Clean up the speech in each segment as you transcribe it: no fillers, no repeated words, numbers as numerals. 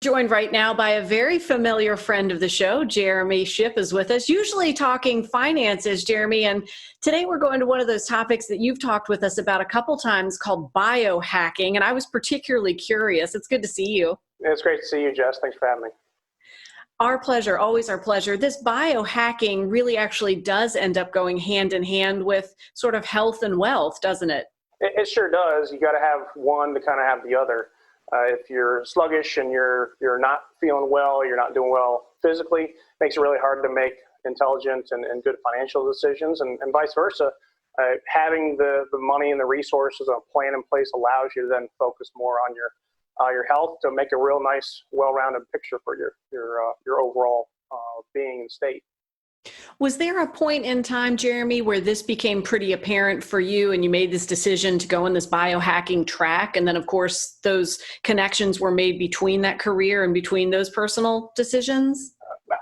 Joined right now by a very familiar friend of the show. Jeremy Shipp is with us, usually talking finances, Jeremy. And today we're going to one of those topics that you've talked with us about a couple times called biohacking. And I was particularly curious. It's good to see you. It's great to see you, Jess. Thanks for having me. Our pleasure, always our pleasure. This biohacking really actually does end up going hand in hand with sort of health and wealth, doesn't it? It sure does. You got to have one to kind of have the other. If you're sluggish and you're not feeling well, you're not doing well physically, it makes it really hard to make intelligent and good financial decisions, and vice versa. Having the money and the resources and a plan in place allows you to then focus more on your health to make a real nice, well-rounded picture for your overall being and state. Was there a point in time, Jeremy, where this became pretty apparent for you and you made this decision to go on this biohacking track? And then, of course, those connections were made between that career and between those personal decisions?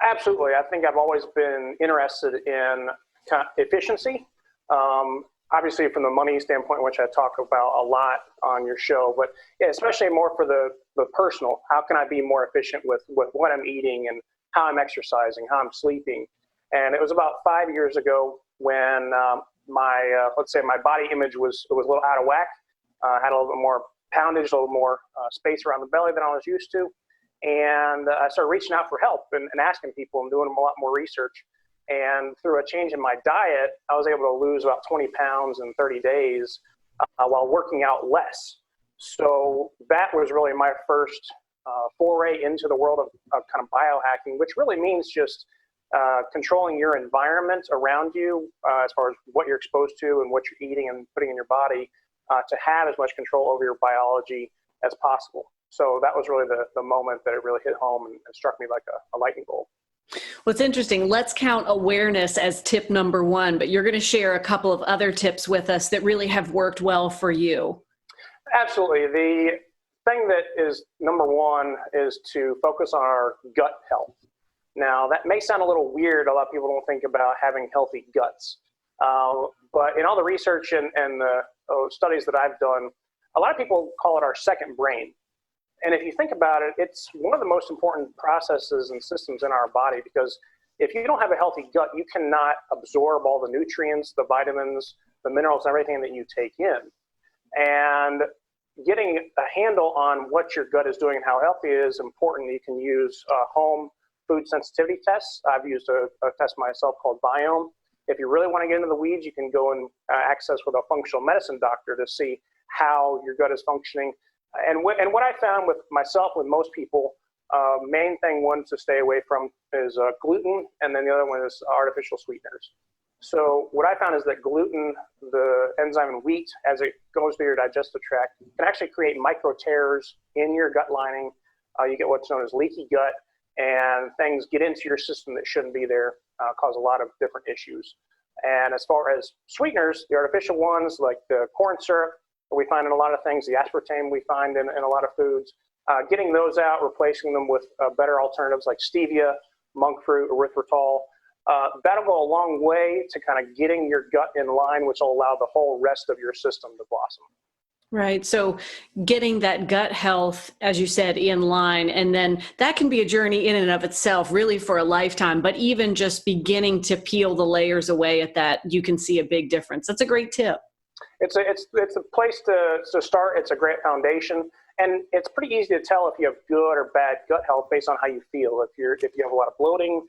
Absolutely. I think I've always been interested in efficiency. Obviously, from the money standpoint, which I talk about a lot on your show, but yeah, especially more for the personal. How can I be more efficient with what I'm eating and how I'm exercising, how I'm sleeping? And it was about 5 years ago when let's say my body image was a little out of whack. Had a little bit more poundage, a little more space around the belly than I was used to. And I started reaching out for help and asking people and doing a lot more research. And through a change in my diet, I was able to lose about 20 pounds in 30 days while working out less. So that was really my first foray into the world of kind of biohacking, which really means just controlling your environment around you as far as what you're exposed to and what you're eating and putting in your body to have as much control over your biology as possible. So that was really the moment that it really hit home and struck me like a lightning bolt. Well, it's interesting. Let's count awareness as tip number one, but you're going to share a couple of other tips with us that really have worked well for you. Absolutely. The thing that is number one is to focus on our gut health. Now, that may sound a little weird. A lot of people don't think about having healthy guts. But in all the research and the studies that I've done, a lot of people call it our second brain. And if you think about it, it's one of the most important processes and systems in our body, because if you don't have a healthy gut, you cannot absorb all the nutrients, the vitamins, the minerals, everything that you take in. And getting a handle on what your gut is doing and how healthy it is important. You can use home food sensitivity tests. I've used a test myself called Biome. If you really want to get into the weeds, you can go and access with a functional medicine doctor to see how your gut is functioning. And what I found with myself, with most people, main thing one to stay away from is gluten, and then the other one is artificial sweeteners. So what I found is that gluten, the enzyme in wheat, as it goes through your digestive tract, can actually create micro tears in your gut lining. You get what's known as leaky gut, and things get into your system that shouldn't be there, cause a lot of different issues. And as far as sweeteners, the artificial ones like the corn syrup that we find in a lot of things, the aspartame we find in a lot of foods, getting those out, replacing them with better alternatives like stevia, monk fruit, erythritol, that'll go a long way to kind of getting your gut in line, which will allow the whole rest of your system to blossom. Right. So getting that gut health, as you said, in line, and then that can be a journey in and of itself, really for a lifetime, but even just beginning to peel the layers away at that, you can see a big difference. That's a great tip. It's a place to start. It's a great foundation. And it's pretty easy to tell if you have good or bad gut health based on how you feel. If you have a lot of bloating,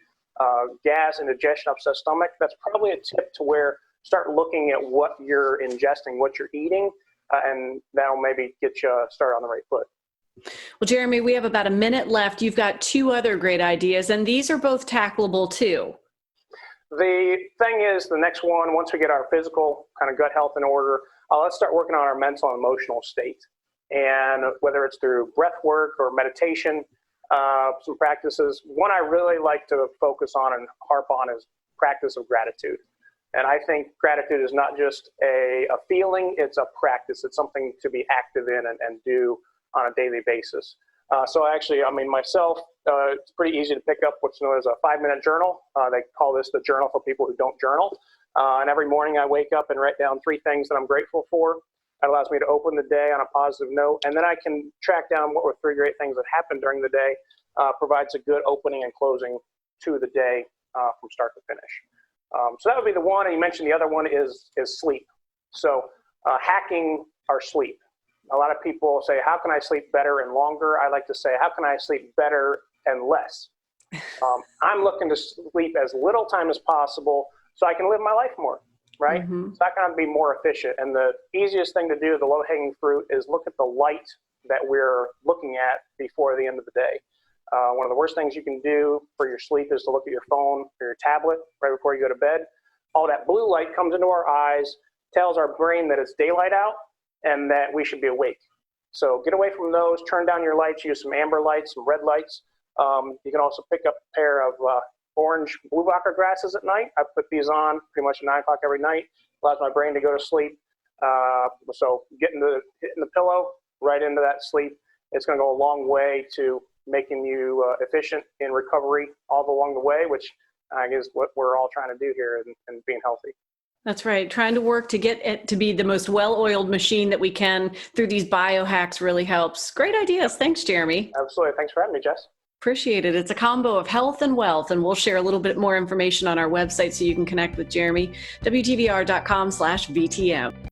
gas, indigestion, upset stomach, that's probably a tip to where start looking at what you're ingesting, what you're eating, and that'll maybe get you started on the right foot. Well, Jeremy, we have about a minute left. You've got two other great ideas, and these are both tackleable too. The thing is, the next one, once we get our physical kind of gut health in order, let's start working on our mental and emotional state. And whether it's through breath work or meditation, some practices. One I really like to focus on and harp on is practice of gratitude. And I think gratitude is not just a feeling, it's a practice. It's something to be active in and do on a daily basis. So actually, myself, it's pretty easy to pick up what's known as a 5-minute journal. They call this the journal for people who don't journal. And every morning I wake up and write down 3 things that I'm grateful for. That allows me to open the day on a positive note, and then I can track down what were 3 great things that happened during the day. Provides a good opening and closing to the day from start to finish. So that would be the one, and you mentioned the other one is sleep. So hacking our sleep. A lot of people say, how can I sleep better and longer? I like to say, how can I sleep better and less? I'm looking to sleep as little time as possible so I can live my life more, right? Mm-hmm. So I can be more efficient. And the easiest thing to do, the low-hanging fruit, is look at the light that we're looking at before the end of the day. One of the worst things you can do for your sleep is to look at your phone or your tablet right before you go to bed. All that blue light comes into our eyes, tells our brain that it's daylight out and that we should be awake. So get away from those, turn down your lights, use some amber lights, some red lights. You can also pick up a pair of orange biohacker glasses at night. I put these on pretty much at 9 o'clock every night. Allows my brain to go to sleep. So hitting the pillow right into that sleep, it's going to go a long way to making you efficient in recovery all along the way, which I guess is what we're all trying to do here and being healthy. That's right. Trying to work to get it to be the most well-oiled machine that we can through these biohacks really helps. Great ideas. Thanks, Jeremy. Absolutely. Thanks for having me, Jess. Appreciate it. It's a combo of health and wealth, and we'll share a little bit more information on our website so you can connect with Jeremy, wtvr.com/VTM.